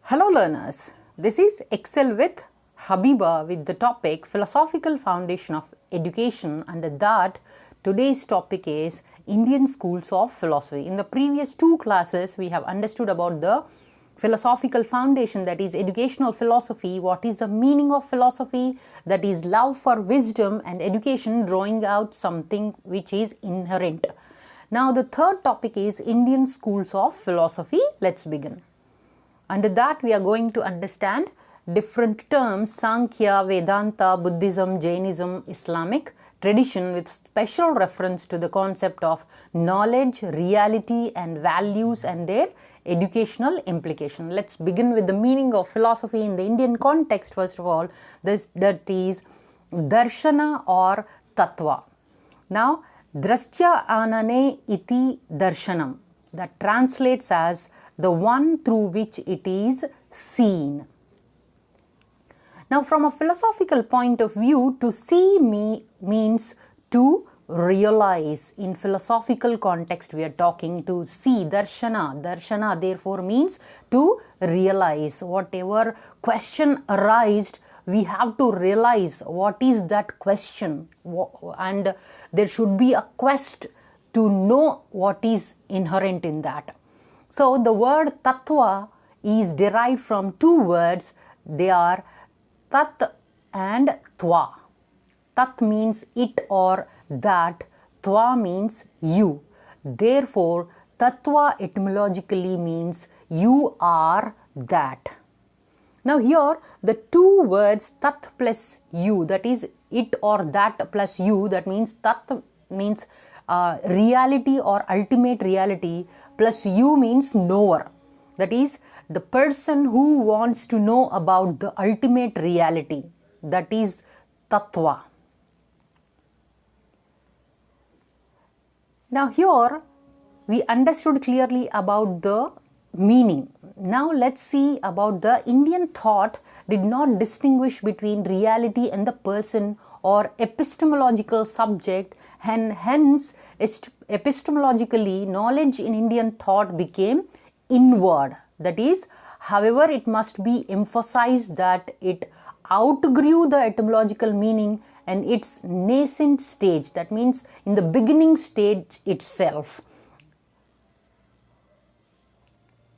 Hello learners, this is Excel with Habeeba with the topic Philosophical Foundation of Education. Under that, today's topic is Indian Schools of Philosophy. In the previous two classes, we have understood about the philosophical foundation, that is educational philosophy, what is the meaning of philosophy, that is love for wisdom and education, drawing out something which is inherent. Now the third topic is Indian Schools of Philosophy. Let's begin. Under that, we are going to understand different terms: Sankhya, Vedanta, Buddhism, Jainism, Islamic tradition, with special reference to the concept of knowledge, reality and values and their educational implication. Let's begin with the meaning of philosophy in the Indian context. First of all, that is darshana or tattva. Now, drashtya anane iti darshanam, that translates as the one through which it is seen. Now, from a philosophical point of view, to see means to realize. In philosophical context, we are talking to see, darshana. Darshana therefore means to realize. Whatever question arised, we have to realize what is that question, and there should be a quest to know what is inherent in that. So the word tattva is derived from two words. They are tat and twa. Tat means it or that, twa means you. Therefore, tattva etymologically means you are that. Now here the two words tat plus you, that is it or that plus you, that means tat means reality or ultimate reality, plus you means knower, that is the person who wants to know about the ultimate reality, that is tattva. Now here we understood clearly about the meaning. Now let's see about the Indian thought did not distinguish between reality and the person or epistemological subject, and hence epistemologically knowledge in Indian thought became inward. That is, however, it must be emphasized that it outgrew the etymological meaning and its nascent stage, that means in the beginning stage itself.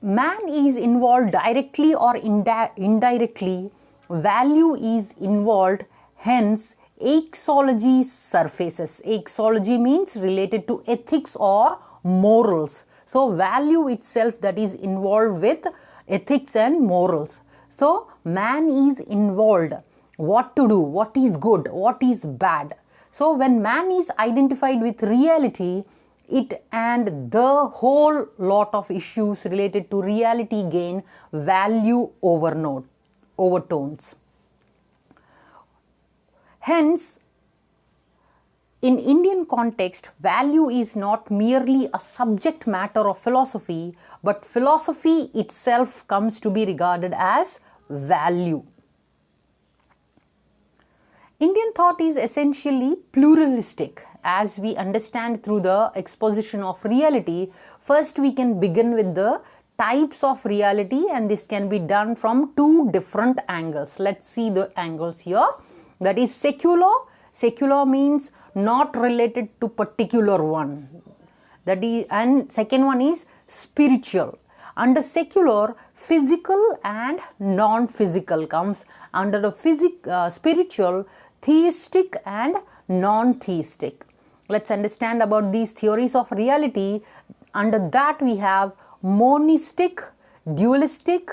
Man is involved directly or indirectly, value is involved, hence axiology surfaces. Axiology means related to ethics or morals. So value itself that is involved with ethics and morals. So man is involved, what to do, what is good, what is bad. So when man is identified with reality, it and the whole lot of issues related to reality gain value overtones. Hence, in Indian context, value is not merely a subject matter of philosophy, but philosophy itself comes to be regarded as value. Indian thought is essentially pluralistic, as we understand through the exposition of reality. First, we can begin with the types of reality, and this can be done from two different angles. Let's see the angles here. That is secular. Secular means not related to particular one. That is, and second one is spiritual. Under secular, physical and non-physical comes. Under the spiritual, theistic and non-theistic. Let's understand about these theories of reality. Under that we have monistic, dualistic,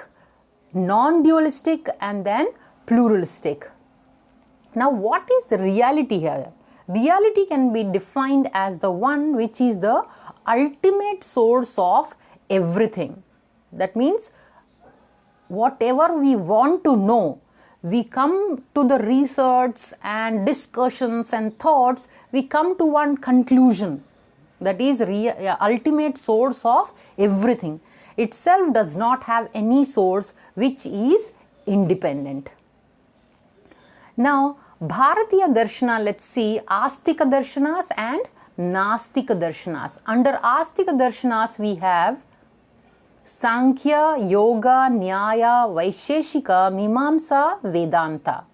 non-dualistic and then pluralistic. Now what is the reality here? Reality can be defined as the one which is the ultimate source of everything. That means whatever we want to know, we come to the research and discussions and thoughts, we come to one conclusion, that is ultimate source of everything. Itself does not have any source which is independent. Now Bharatiya Darshana, let's see Astika Darshanas and Nastika Darshanas. Under Astika Darshanas we have Sankhya, Yoga, Nyaya, Vaisheshika, Mimamsa, Vedanta.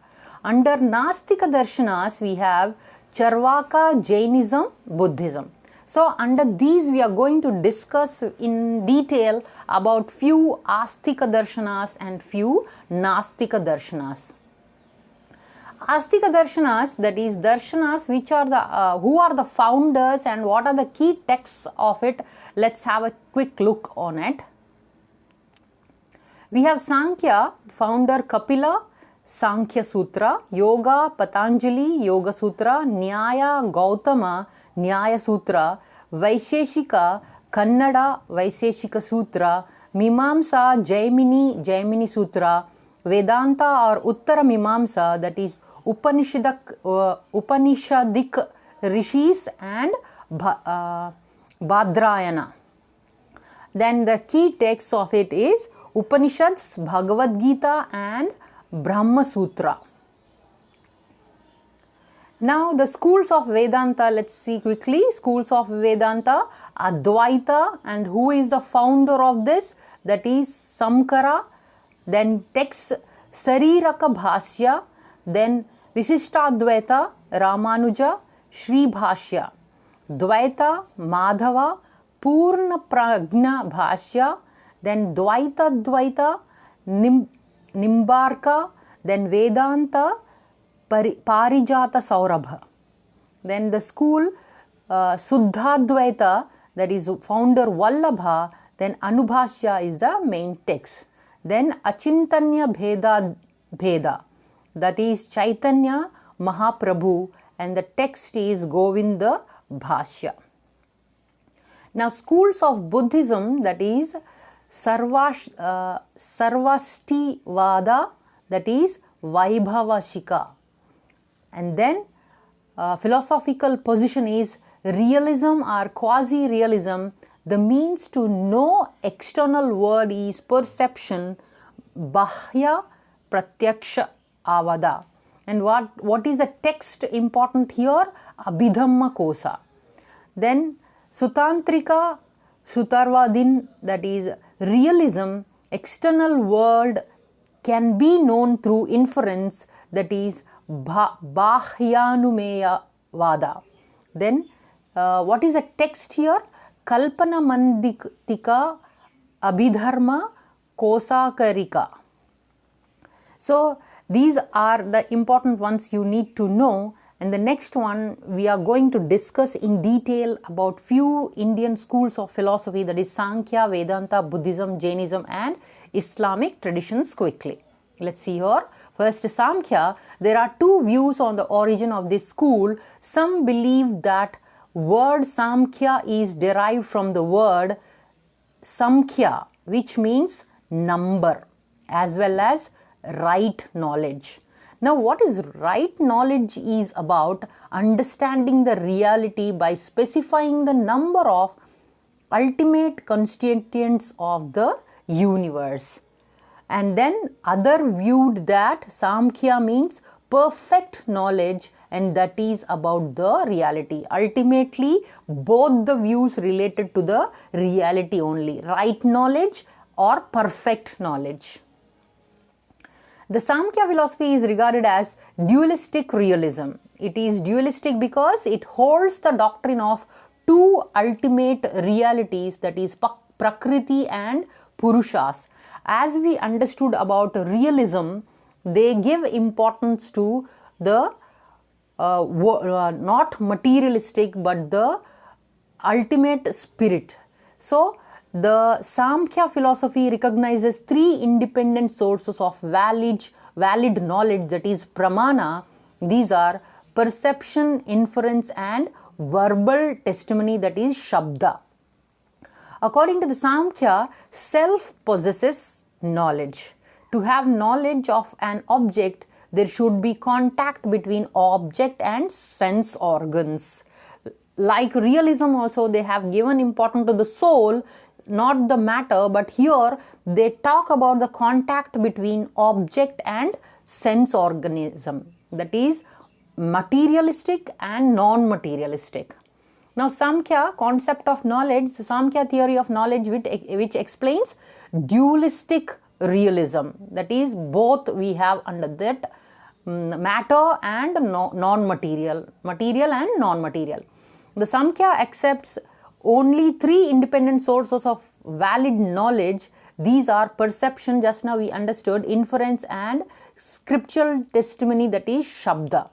Under Nastika Darshanas, we have Charvaka, Jainism, Buddhism. So under these we are going to discuss in detail about few Astika Darshanas and few Nastika Darshanas. Astika Darshanas, that is Darshanas which are the who are the founders and what are the key texts of it. Let's have a quick look on it. We have Sankhya, founder Kapila, Sankhya Sutra, Yoga, Patanjali, Yoga Sutra, Nyaya, Gautama, Nyaya Sutra, Vaisheshika, Kannada, Vaisheshika Sutra, Mimamsa, Jaimini, Jaimini Sutra, Vedanta or Uttara Mimamsa, that is Upanishadic Rishis and Bhadrayana. Then the key text of it is Upanishads, Bhagavad Gita and Brahma Sutra. Now the schools of Vedanta, let's see quickly. Schools of Vedanta, Advaita, and who is the founder of this? That is Samkara. Then text Sariraka Bhasya, then Visishtadvaita, Ramanuja, Sri Bhashya, Dvaita, Madhava, Purna Prajna Bhashya, then Dvaita Dvaita, Nimbarka, then Vedanta, Parijata Saurabha. Then the school Suddhadvaita, that is founder Vallabha, then Anubhashya is the main text. Then Achintanya Bheda, that is Chaitanya Mahaprabhu, and the text is Govinda Bhashya. Now schools of Buddhism, that is Sarvastivada, that is Vaibhavashika. And then philosophical position is realism or quasi-realism. The means to know external world is perception, Bahya Pratyaksha Avada. And what is the text important here? Abhidhamma Kosa. Then Sutantrika Sutarvadin, that is realism, external world can be known through inference, that is Bahyanumeya Vada. Then what is the text here? Kalpana Manditika Abhidharma Kosakarika. So these are the important ones you need to know. And the next one we are going to discuss in detail about few Indian schools of philosophy, that is Sankhya, Vedanta, Buddhism, Jainism and Islamic traditions quickly. Let's see here. First Sankhya. There are two views on the origin of this school. Some believe that word Sankhya is derived from the word Sankhya, which means number, as well as right knowledge. Now what is right knowledge is about understanding the reality by specifying the number of ultimate constituents of the universe. And then other viewed that Samkhya means perfect knowledge, and that is about the reality. Ultimately both the views related to the reality only, right knowledge or perfect knowledge. The Samkhya philosophy is regarded as dualistic realism. It is dualistic because it holds the doctrine of two ultimate realities, that is Prakriti and Purushas. As we understood about realism, they give importance to the not materialistic but the ultimate spirit. So the Samkhya philosophy recognizes three independent sources of valid knowledge, that is pramana. These are perception, inference and verbal testimony, that is shabda. According to the Samkhya, self possesses knowledge. To have knowledge of an object, there should be contact between object and sense organs. Like realism also, they have given importance to the soul, not the matter, but here they talk about the contact between object and sense organism, that is materialistic and non-materialistic. Now Sankhya, concept of knowledge, the Sankhya theory of knowledge which explains dualistic realism. That is, both we have under that matter and non-material, material and non-material. The Sankhya accepts only three independent sources of valid knowledge. These are perception, just now we understood, inference and scriptural testimony, that is Shabda.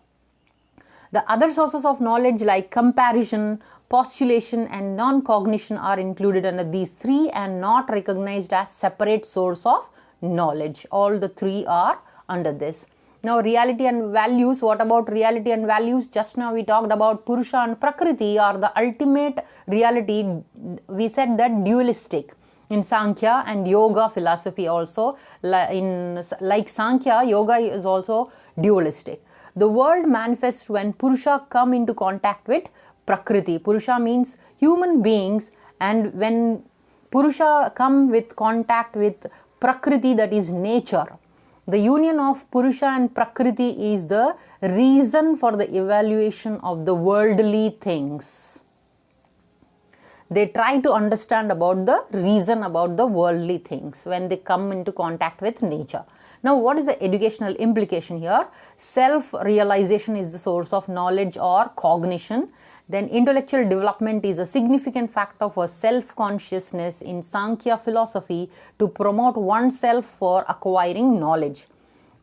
The other sources of knowledge like comparison, postulation and non-cognition are included under these three and not recognized as separate source of knowledge. All the three are under this. Now reality and values. What about reality and values? Just now we talked about Purusha and Prakriti are the ultimate reality. We said that dualistic. In Sankhya and Yoga philosophy also, like Sankhya, Yoga is also dualistic. The world manifests when Purusha come into contact with Prakriti. Purusha means human beings, and when Purusha come with contact with Prakriti, that is nature. The union of Purusha and Prakriti is the reason for the evaluation of the worldly things. They try to understand about the reason about the worldly things when they come into contact with nature. Now, what is the educational implication here? Self-realization is the source of knowledge or cognition. Then intellectual development is a significant factor for self-consciousness in Sankhya philosophy to promote oneself for acquiring knowledge.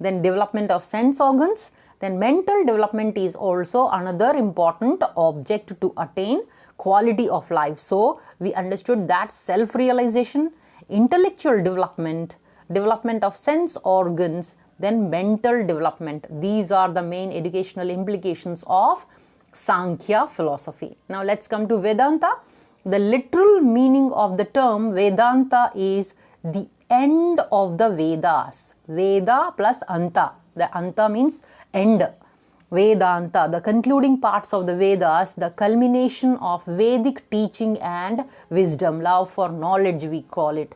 Then development of sense organs. Then mental development is also another important object to attain quality of life. So we understood that self-realization, intellectual development, development of sense organs, then mental development. These are the main educational implications of Sankhya philosophy. Now let's come to Vedanta. The literal meaning of the term Vedanta is the end of the Vedas. Veda plus Anta. The Anta means end. Vedanta, the concluding parts of the Vedas, the culmination of Vedic teaching and wisdom, love for knowledge we call it.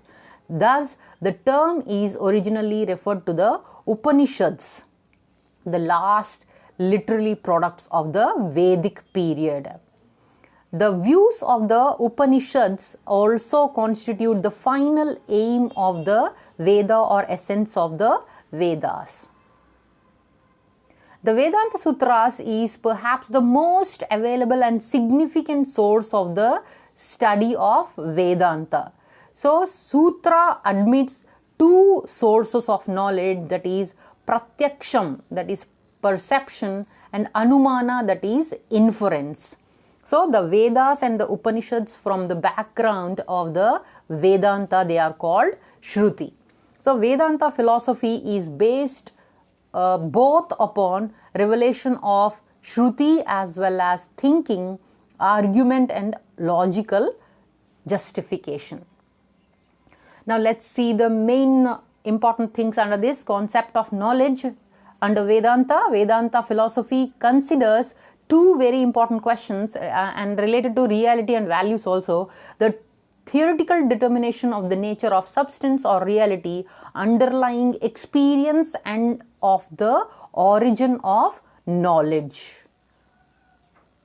Thus, the term is originally referred to the Upanishads, the last literally products of the Vedic period. The views of the Upanishads also constitute the final aim of the Veda or essence of the Vedas. The Vedanta Sutras is perhaps the most available and significant source of the study of Vedanta. So, Sutra admits two sources of knowledge, that is Pratyaksham, that is perception, and Anumana, that is inference. So, the Vedas and the Upanishads from the background of the Vedanta, they are called Shruti. So, Vedanta philosophy is based both upon revelation of Shruti as well as thinking, argument and logical justification. Now let's see the main important things under this concept of knowledge. Under Vedanta, Vedanta philosophy considers two very important questions and related to reality and values also. The theoretical determination of the nature of substance or reality, underlying experience and of the origin of knowledge,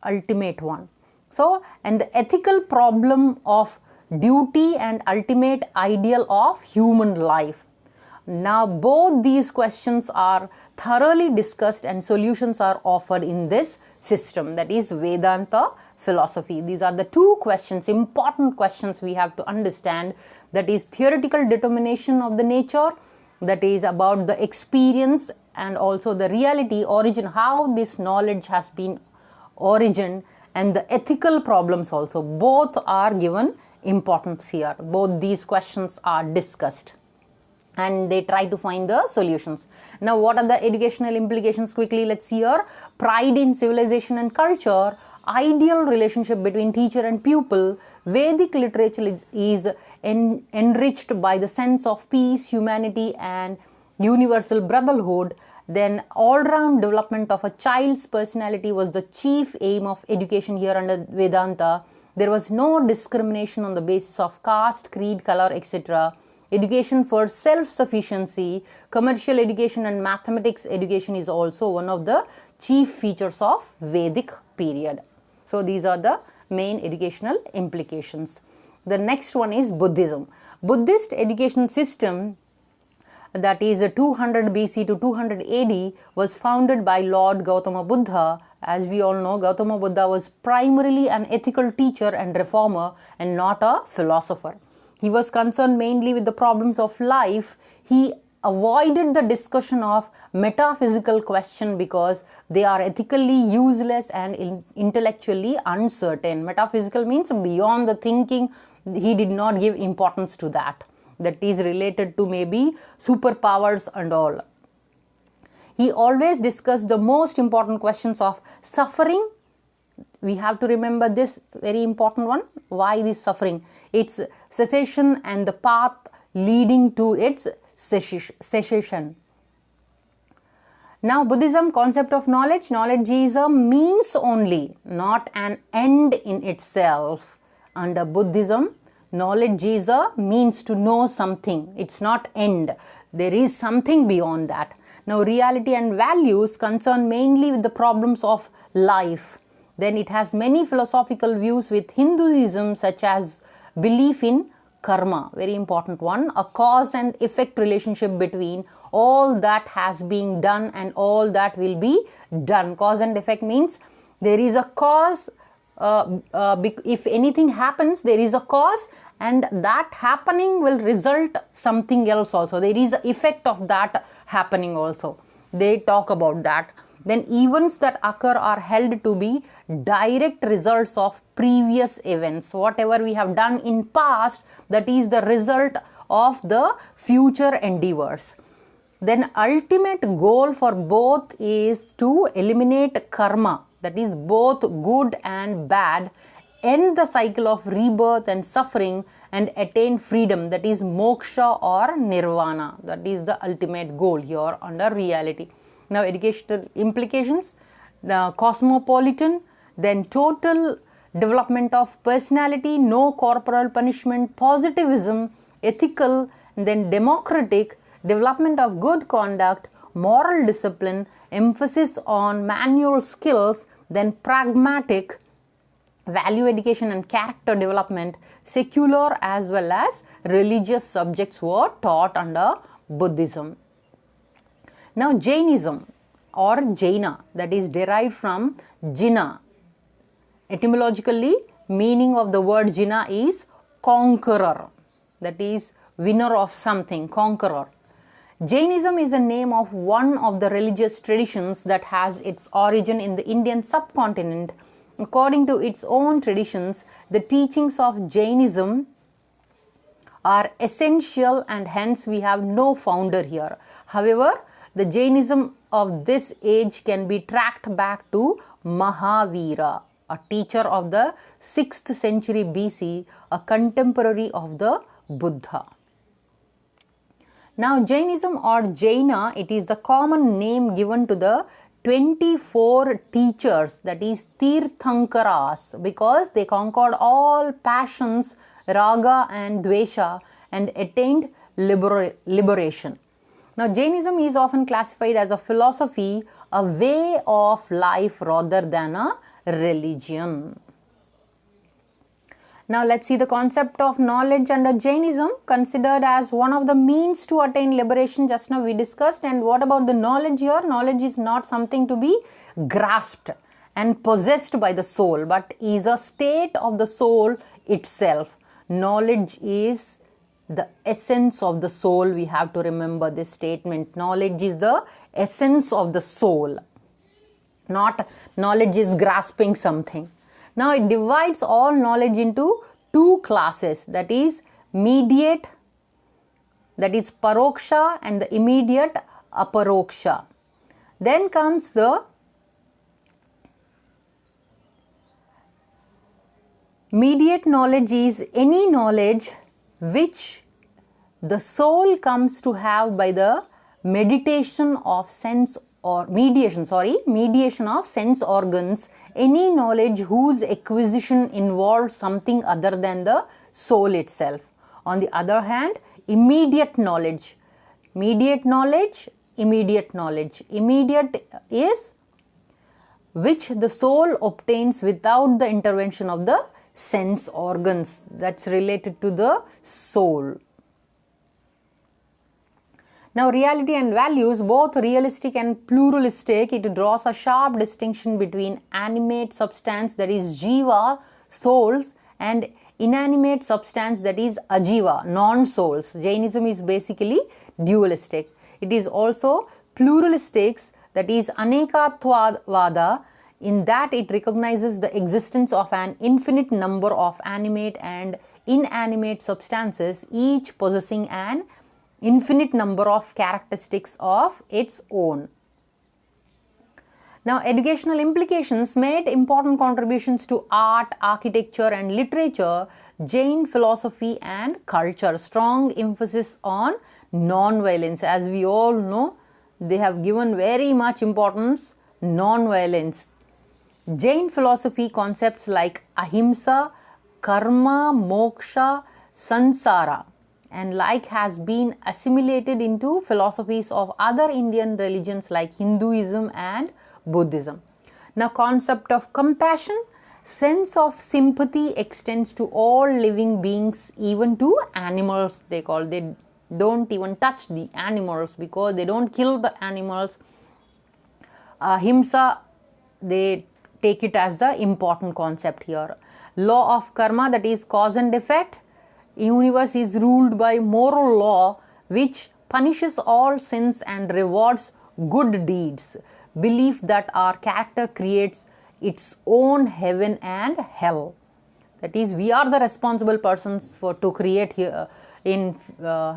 ultimate one. So, and the ethical problem of duty and ultimate ideal of human life. Now, both these questions are thoroughly discussed and solutions are offered in this system, that is Vedanta philosophy. These are the two questions, important questions we have to understand, that is theoretical determination of the nature, that is about the experience, and also the reality, origin, how this knowledge has been origined, and the ethical problems also. Both are given importance here. Both these questions are discussed and they try to find the solutions. Now, what are the educational implications? Quickly, let's see here. Pride in civilization and culture, ideal relationship between teacher and pupil, Vedic literature is enriched by the sense of peace, humanity and universal brotherhood. Then all-round development of a child's personality was the chief aim of education here under Vedanta. There was no discrimination on the basis of caste, creed, color, etc. Education for self-sufficiency, commercial education and mathematics education is also one of the chief features of Vedic period. So these are the main educational implications. The next one is Buddhism. Buddhist education system, that is 200 BC to 200 AD, was founded by Lord Gautama Buddha. As we all know, Gautama Buddha was primarily an ethical teacher and reformer and not a philosopher. He was concerned mainly with the problems of life. He avoided the discussion of metaphysical questions because they are ethically useless and intellectually uncertain. Metaphysical means beyond the thinking. He did not give importance to that. That is related to maybe superpowers and all. He always discussed the most important questions of suffering. We have to remember this very important one. Why this suffering? Its cessation and the path leading to its cessation. Now, Buddhism concept of knowledge. Knowledge is a means only, not an end in itself. Under Buddhism, knowledge is a means to know something. It's not end. There is something beyond that. Now, reality and values concern mainly with the problems of life. Then it has many philosophical views with Hinduism, such as belief in karma, very important one, a cause and effect relationship between all that has been done and all that will be done. Cause and effect means there is a cause. If anything happens, there is a cause, and that happening will result something else also. There is an effect of that happening also. They talk about that. Then events that occur are held to be direct results of previous events. Whatever we have done in past, that is the result of the future endeavors. Then ultimate goal for both is to eliminate karma, that is both good and bad, end the cycle of rebirth and suffering, and attain freedom, that is moksha or nirvana. That is the ultimate goal here under reality. Now, educational implications, the cosmopolitan, then total development of personality, no corporal punishment, positivism, ethical, and then democratic, development of good conduct, moral discipline, emphasis on manual skills, then pragmatic, value education and character development, secular as well as religious subjects were taught under Buddhism. Now, Jainism or Jaina, that is derived from Jina. Etymologically, meaning of the word Jina is conqueror, that is winner of something, conqueror. Jainism is the name of one of the religious traditions that has its origin in the Indian subcontinent. According to its own traditions, the teachings of Jainism are essential and hence we have no founder here. However, the Jainism of this age can be tracked back to Mahavira, a teacher of the 6th century BC, a contemporary of the Buddha. Now, Jainism or Jaina, it is the common name given to the 24 teachers, that is Tirthankaras, because they conquered all passions, raga and dvesha, and attained liberation. Now, Jainism is often classified as a philosophy, a way of life rather than a religion. Now, let's see the concept of knowledge under Jainism, considered as one of the means to attain liberation. Just now we discussed. And what about the knowledge here? Knowledge is not something to be grasped and possessed by the soul, but is a state of the soul itself. Knowledge is the essence of the soul. We have to remember this statement. Knowledge is the essence of the soul, not knowledge is grasping something. Now, it divides all knowledge into two classes, that is mediate, that is paroksha, and the immediate aparoksha. Then comes the mediate knowledge, is any knowledge which the soul comes to have by the meditation of sense or mediation of sense organs, any knowledge whose acquisition involves something other than the soul itself. On the other hand, immediate knowledge, mediate knowledge, immediate knowledge. Immediate is which the soul obtains without the intervention of the sense organs. That's related to the soul. Now, reality and values, both realistic and pluralistic, it draws a sharp distinction between animate substance, that is jiva, souls, and inanimate substance, that is ajiva, non-souls. Jainism is basically dualistic. It is also pluralistic, that is anekatvada, in that it recognizes the existence of an infinite number of animate and inanimate substances, each possessing an infinite number of characteristics of its own. Now, educational implications made important contributions to art, architecture and literature, Jain philosophy and culture. Strong emphasis on non-violence. As we all know, they have given very much importance non-violence. Jain philosophy concepts like ahimsa, karma, moksha, sansara and like has been assimilated into philosophies of other Indian religions like Hinduism and Buddhism. Now, concept of compassion, sense of sympathy extends to all living beings, even to animals. They don't even touch the animals because they don't kill the animals. Ahimsa, they take it as the important concept here. Law of karma, that is cause and effect. Universe is ruled by moral law which punishes all sins and rewards good deeds. Belief that our character creates its own heaven and hell. That is, we are the responsible persons to create here in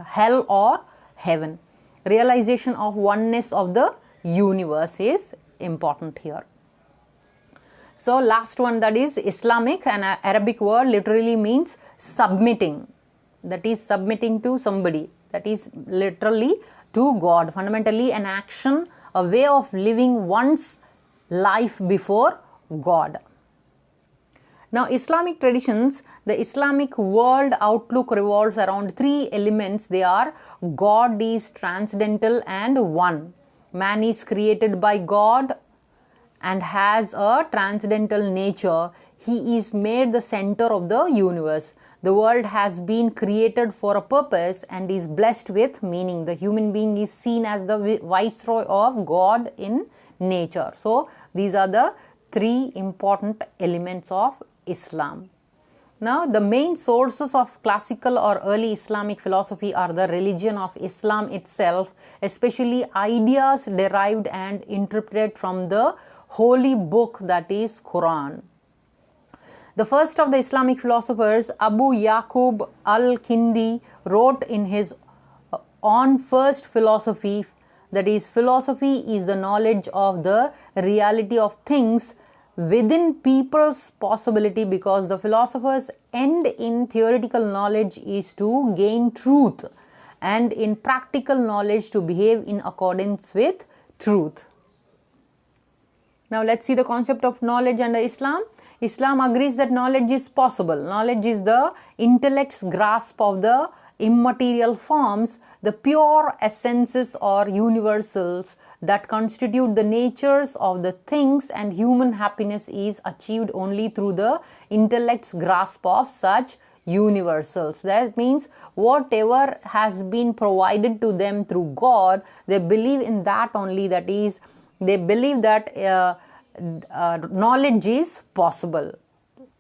hell or heaven. Realization of oneness of the universe is important here. So, last one, that is Islamic, an Arabic word literally means submitting. That is submitting to somebody. That is literally to God. Fundamentally an action, a way of living one's life before God. Now, Islamic traditions, the Islamic world outlook revolves around three elements. They are: God is transcendental and one. Man is created by God and has a transcendental nature. He is made the center of the universe. The world has been created for a purpose and is blessed with meaning. The human being is seen as the viceroy of God in nature. So, these are the three important elements of Islam. Now, the main sources of classical or early Islamic philosophy are the religion of Islam itself, especially ideas derived and interpreted from the holy book, that is Quran. The first of the Islamic philosophers, Abu Yaqub al-Kindi, wrote in his On First Philosophy, that is, philosophy is the knowledge of the reality of things within people's possibility, because the philosopher's end in theoretical knowledge is to gain truth and in practical knowledge to behave in accordance with truth. Now, let's see the concept of knowledge under Islam. Islam agrees that knowledge is possible. Knowledge is the intellect's grasp of the immaterial forms, the pure essences or universals that constitute the natures of the things, and human happiness is achieved only through the intellect's grasp of such universals. That means whatever has been provided to them through God, they believe in that only. That is, they believe that knowledge is possible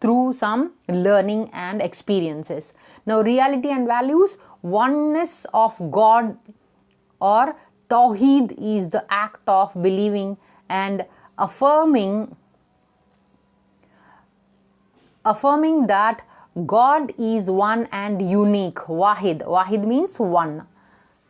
through some learning and experiences. Now, reality and values, oneness of God or Tawheed is the act of believing and affirming that God is one and unique. Wahid. Wahid means one.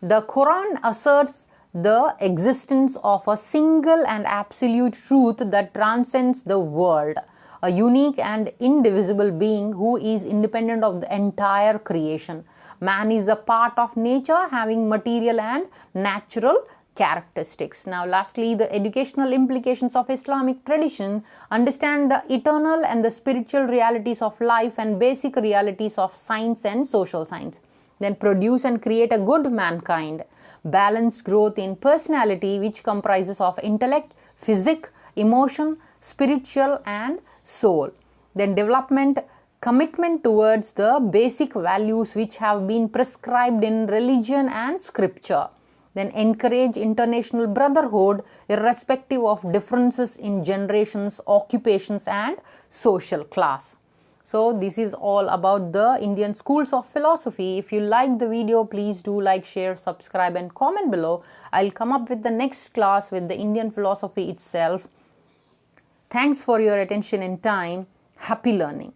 The Quran asserts the existence of a single and absolute truth that transcends the world, a unique and indivisible being who is independent of the entire creation. Man is a part of nature, having material and natural characteristics. Now, lastly, the educational implications of Islamic tradition: understand the eternal and the spiritual realities of life and basic realities of science and social science. Then produce and create a good mankind. Balance growth in personality, which comprises of intellect, physique, emotion, spiritual and soul. Then development, commitment towards the basic values which have been prescribed in religion and scripture. Then encourage international brotherhood irrespective of differences in generations, occupations and social class. So this is all about the Indian schools of philosophy. If you like the video, please do like, share, subscribe and comment below. I'll come up with the next class with the Indian philosophy itself. Thanks for your attention and time. Happy learning.